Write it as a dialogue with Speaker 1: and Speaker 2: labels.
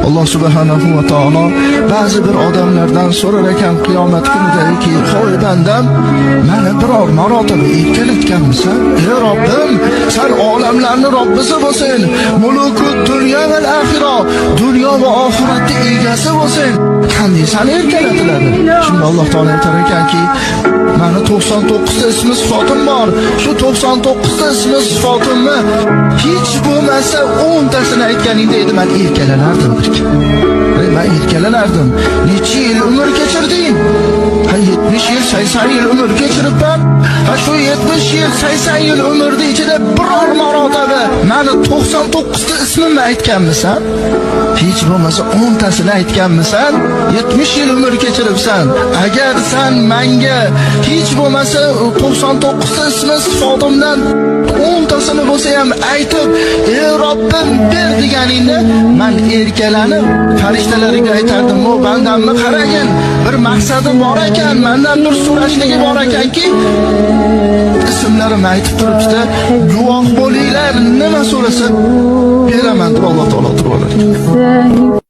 Speaker 1: Alloh subhanahu va taolo ba'zi bir odamlardan so'rar ekan qiyomat kunidagi, "Hoy bandam, meni biror marotaba erkalatganmisan? Ey Robbim, sen olamlarning Robbisi bo'lsin, mulukut dunyo va axiro, dunyo va oxiratning egasi bo'lsin. Qanday seni erkalatiladi?" Shunda Alloh taolo aytar ekanki, "Meni 99 ta ismi sifatim bor. Shu 99 ta ismi sifatimni hech bo'lmasa 10 tasini aytganingda edi, men erkalanardim." Ben erkalanardim. Necha yil umr kechirding? 70 yil, 80 yil umr kechiribman. Shu 70 yil, 80 yil umrning ichida biror marotaba meni 99 ta ismimni aytganmisan? Hech bo'lmasa 10 tasini aytganmisan? 70 yil umr kechiribsan. Agar sen menga hech bo'lmasa 99 ta ismi sifatimdan 10 tasini bo'lsa ham aytib, "Ey Robbim, ber" deganingda, men erkalanib farishtalarga aytardim, "O bandamni qaragin, bir maqsadi bor ekan, mendan bir so'rashligi bor ekanki, ismlarimni aytib turibdi, guvoh bo'linglar, nima so'rasa beraman" deb Alloh taolo turib olar.